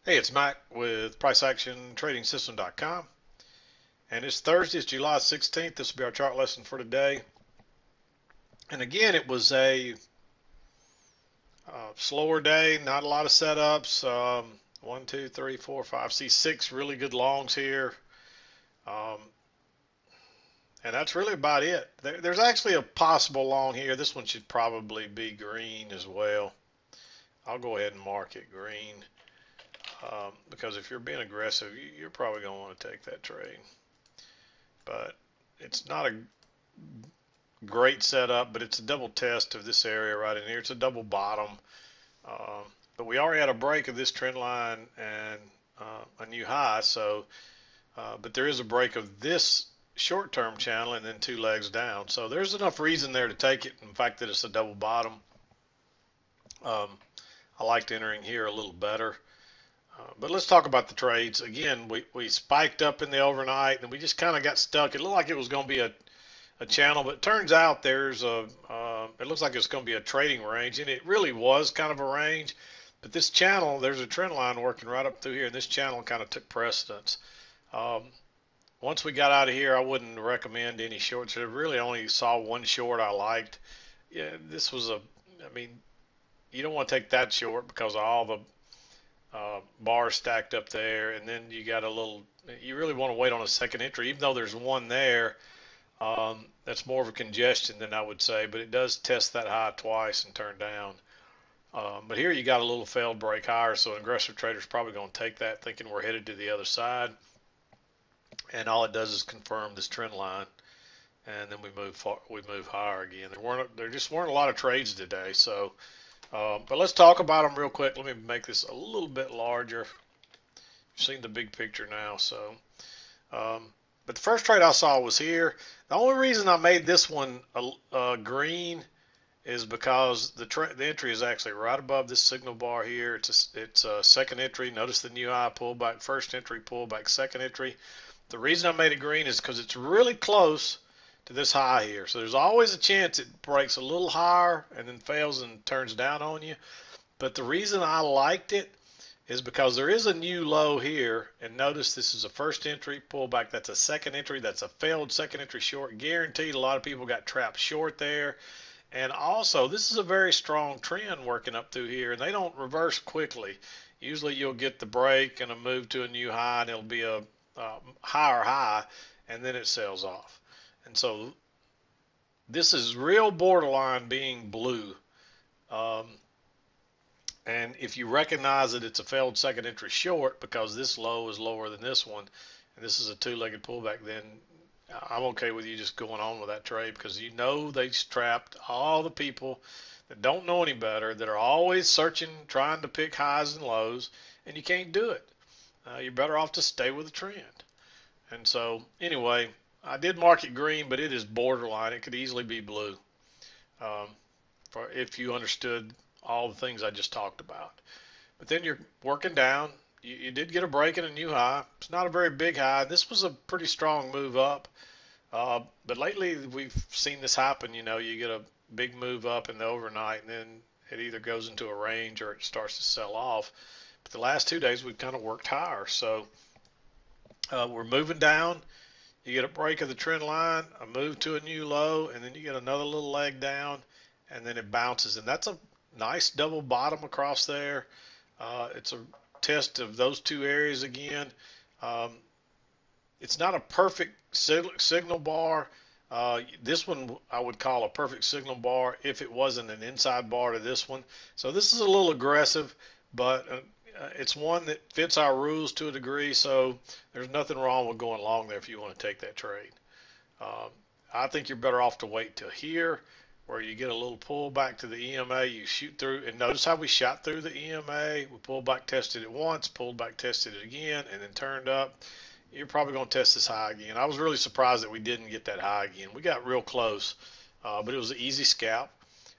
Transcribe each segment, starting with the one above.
Hey, it's Mack with PriceActionTradingSystem.com, and it's Thursday, it's July 16th. This will be our chart lesson for today. And again, it was a slower day, not a lot of setups. One, two, three, four, five. See six really good longs here, um, and that's really about it. There's actually a possible long here. This one should probably be green as well. I'll go ahead and mark it green because if you're being aggressive, you're probably going to want to take that trade. But it's not a great setup, but it's a double test of this area right in here. It's a double bottom, um, but we already had a break of this trend line and a new high. So, but there is a break of this short-term channel and then two legs down. So there's enough reason there to take it. In fact, that it's a double bottom. Um, I liked entering here a little better. But let's talk about the trades. Again, we spiked up in the overnight and we just kind of got stuck. It looked like it was going to be a channel, but it turns out it looks like it's going to be a trading range, and it really was kind of a range. But this channel, there's a trend line working right up through here, and this channel kind of took precedence. Um, Once we got out of here, I wouldn't recommend any shorts. I really only saw one short I liked. Yeah, this was I mean, you don't want to take that short because of all the bars stacked up there, and then you really want to wait on a second entry, even though there's one there. That's more of a congestion than I would say, but it does test that high twice and turn down. But here you got a little failed break higher, so an aggressive trader's probably going to take that thinking we're headed to the other side. And all it does is confirm this trend line, and then we move higher again. There just weren't a lot of trades today, so but let's talk about them real quick. Let me make this a little bit larger. You've seen the big picture now, so um, but the first trade I saw was here. The only reason I made this one green is because the entry is actually right above this signal bar here. It's a second entry. Notice the new high pullback, first entry pullback, second entry. The reason I made it green is because it's really close to this high here. So there's always a chance it breaks a little higher and then fails and turns down on you. But the reason I liked it is because there is a new low here, and notice this is a first entry pullback. That's a second entry. That's a failed second entry short. Guaranteed a lot of people got trapped short there. And also, this is a very strong trend working up through here, and they don't reverse quickly. Usually you'll get the break and a move to a new high, and it'll be a higher high, and then it sells off. And so this is real borderline being blue. Um, and if you recognize that it's a failed second entry short because this low is lower than this one, and this is a two-legged pullback, then I'm okay with you just going on with that trade because you know they trapped all the people that don't know any better, that are always searching, trying to pick highs and lows, and you can't do it. You're better off to stay with the trend. And so, anyway, I did mark it green, but it is borderline. It could easily be blue um, for if you understood all the things I just talked about. But then you're working down. You did get a break and a new high. It's not a very big high. This was a pretty strong move up. But lately we've seen this happen. You know, you get a big move up in the overnight, and then it either goes into a range or it starts to sell off. But the last 2 days we've kind of worked higher. So we're moving down. You get a break of the trend line, a move to a new low, and then you get another little leg down, and then it bounces. And that's a nice double bottom across there. It's a test of those two areas again. Um, it's not a perfect signal bar. This one I would call a perfect signal bar if it wasn't an inside bar to this one. So this is a little aggressive, but it's one that fits our rules to a degree. So there's nothing wrong with going long there if you want to take that trade. Um, I think you're better off to wait till here where you get a little pull back to the EMA, you shoot through, and notice how we shot through the EMA. We pulled back, tested it once, pulled back, tested it again, and then turned up. You're probably going to test this high again. I was really surprised that we didn't get that high again. We got real close, but it was an easy scalp.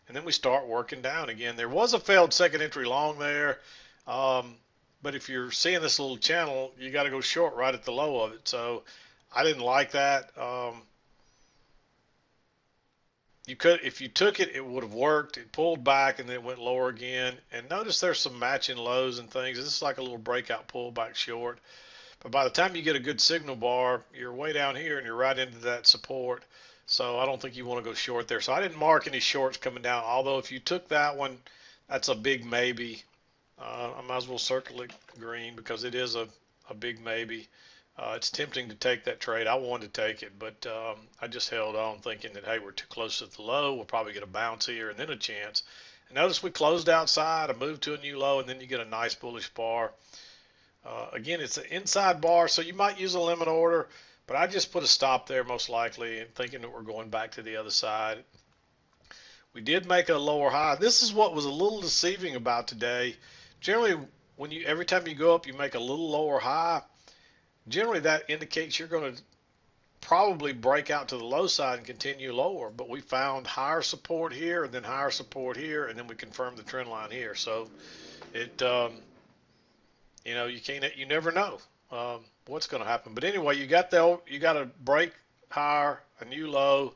And then we start working down again. There was a failed second entry long there, but if you're seeing this little channel, you got to go short right at the low of it. So I didn't like that. you could, if you took it, it would have worked. It pulled back and then it went lower again. And notice there's some matching lows and things. This is like a little breakout pullback short. But by the time you get a good signal bar, you're way down here and you're right into that support. So I don't think you want to go short there. So I didn't mark any shorts coming down. Although if you took that one, that's a big maybe. I might as well circle it green because it is a big maybe. It's tempting to take that trade. I wanted to take it, but I just held on thinking that, hey, we're too close to the low. We'll probably get a bounce here and then a chance. And notice we closed outside, I moved to a new low, and then you get a nice bullish bar. Again, it's an inside bar, so you might use a limit order, but I just put a stop there most likely and thinking that we're going back to the other side. We did make a lower high. This is what was a little deceiving about today. Generally, every time you go up, you make a little lower high. Generally, that indicates you're going to probably break out to the low side and continue lower. But we found higher support here and then higher support here, and then we confirmed the trend line here. So it, you never know what's going to happen. But anyway, you got a break higher, a new low.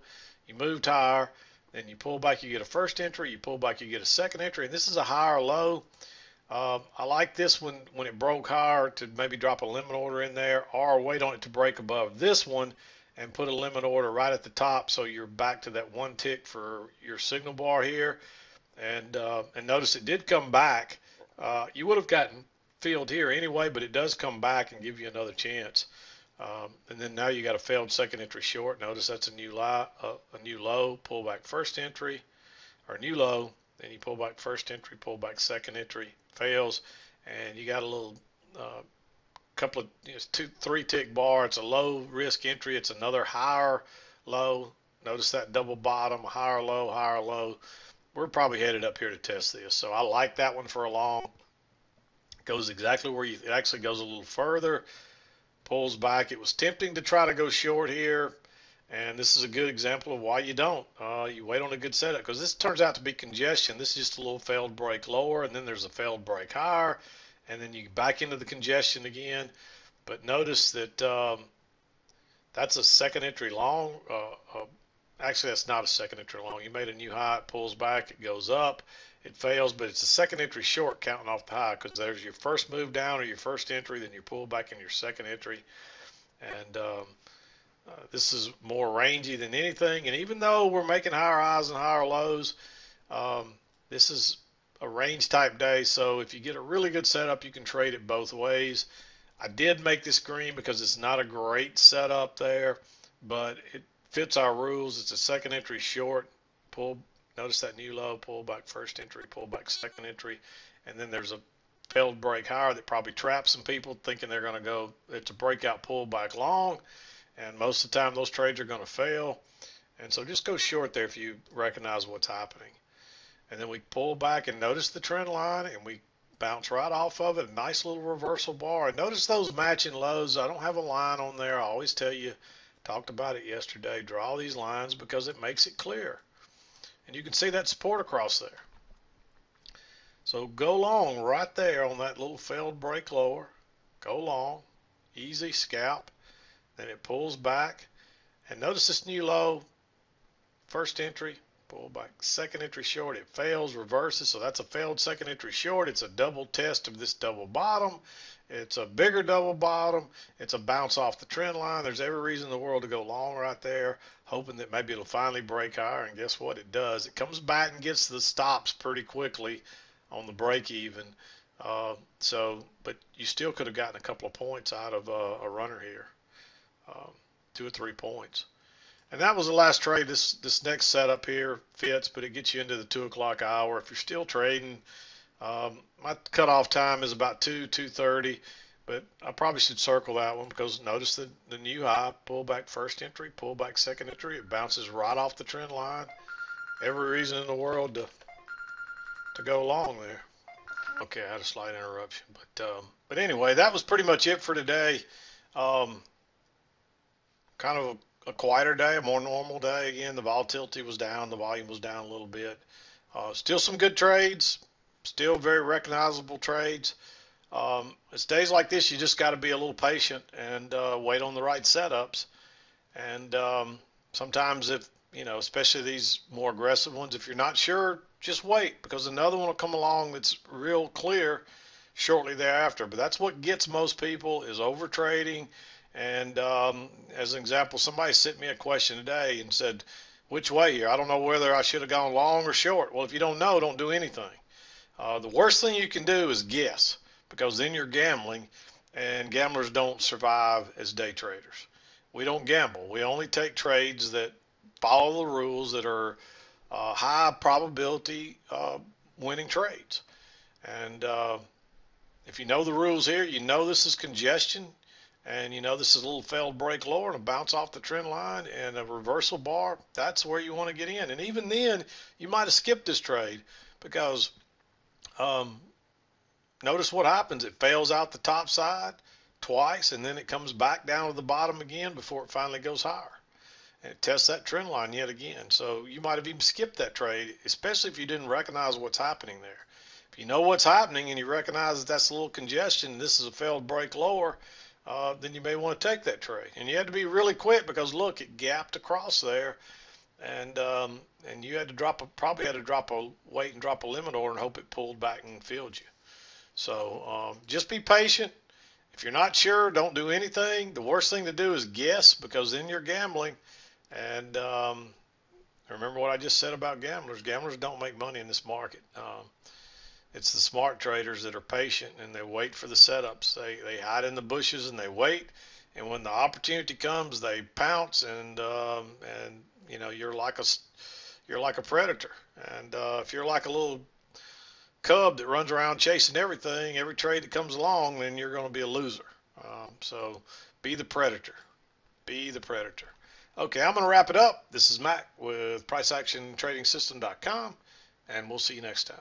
You moved higher, then you pull back. You get a first entry. You pull back. You get a second entry, and this is a higher low. I like this one when it broke higher to maybe drop a limit order in there or wait on it to break above this one and put a limit order right at the top so you're back to that one tick for your signal bar here. And notice it did come back. You would have gotten filled here anyway, but it does come back and give you another chance. And then now you got a failed second entry short. Notice that's a new low, pull back first entry, or new low. Then you pull back first entry, pull back second entry, fails, and you got a little couple of 2-3 tick bar. It's a low risk entry. It's another higher low. Notice that double bottom, higher low, higher low. We're probably headed up here to test this. So I like that one for a long. Goes exactly where it actually goes a little further, pulls back. It was tempting to try to go short here. And this is a good example of why you don't. You wait on a good setup because this turns out to be congestion. This is just a little failed break lower, and then there's a failed break higher, and then you back into the congestion again. But notice that that's a second entry long. Actually, that's not a second entry long. You made a new high, it pulls back, it goes up, it fails, but it's a second entry short counting off the high because there's your first move down or your first entry, then you pull back in your second entry. And this is more rangy than anything, and even though we're making higher highs and higher lows, this is a range type day, so if you get a really good setup, you can trade it both ways. I did make this green because it's not a great setup there, but it fits our rules. It's a second entry short, notice that new low, pull back first entry, pull back second entry, and then there's a failed break higher that probably traps some people thinking they're going to go, it's a breakout pullback long. And most of the time, those trades are going to fail. And so just go short there if you recognize what's happening. And then we pull back and notice the trend line, and we bounce right off of it. A nice little reversal bar. And notice those matching lows. I don't have a line on there. I always tell you, talked about it yesterday, draw these lines because it makes it clear. And you can see that support across there. So go long right there on that little failed break lower. Go long. Easy scalp. Then it pulls back, and notice this new low, first entry, pull back, second entry short, it fails, reverses, so that's a failed second entry short. It's a double test of this double bottom. It's a bigger double bottom. It's a bounce off the trend line. There's every reason in the world to go long right there, hoping that maybe it'll finally break higher, and guess what? It does. It comes back and gets the stops pretty quickly on the break even. But you still could have gotten a couple of points out of a runner here. 2 or 3 points. And that was the last trade. This next setup here fits, but it gets you into the 2 o'clock hour. If you're still trading, my cutoff time is about 2:30, but I probably should circle that one because notice the new high, pull back first entry, pull back second entry. It bounces right off the trend line. Every reason in the world to go long there. Okay, I had a slight interruption, but anyway, that was pretty much it for today. Kind of a quieter day, a more normal day. Again, the volatility was down, the volume was down a little bit. Still some good trades, still very recognizable trades. It's days like this, you just got to be a little patient and wait on the right setups. And sometimes if especially these more aggressive ones. If you're not sure, just wait because another one will come along that's real clear shortly thereafter. But that's what gets most people is over trading. And as an example, somebody sent me a question today and said, which way here? I don't know whether I should have gone long or short. Well, if you don't know, don't do anything. The worst thing you can do is guess because then you're gambling, and gamblers don't survive as day traders. We don't gamble. We only take trades that follow the rules that are high probability winning trades. And if you know the rules here, you know this is congestion, and you know this is a little failed break lower and a bounce off the trend line and a reversal bar. That's where you want to get in. And even then, you might have skipped this trade because um, notice what happens. It fails out the top side twice, and then it comes back down to the bottom again before it finally goes higher. And it tests that trend line yet again. So you might have even skipped that trade, especially if you didn't recognize what's happening there. If you know what's happening and you recognize that that's a little congestion, and this is a failed break lower, then you may want to take that trade. And you had to be really quick because look, it gapped across there, and you had to probably had to wait and drop a limit order and hope it pulled back and filled you. So just be patient. If you're not sure, don't do anything. The worst thing to do is guess because then you're gambling. And remember what I just said about gamblers. Gamblers don't make money in this market. It's the smart traders that are patient and they wait for the setups. They hide in the bushes and they wait. And when the opportunity comes, they pounce and you're like a predator. And if you're like a little cub that runs around chasing everything, every trade that comes along, then you're going to be a loser. So be the predator. Be the predator. Okay, I'm going to wrap it up. This is Mack with PriceActionTradingSystem.com, and we'll see you next time.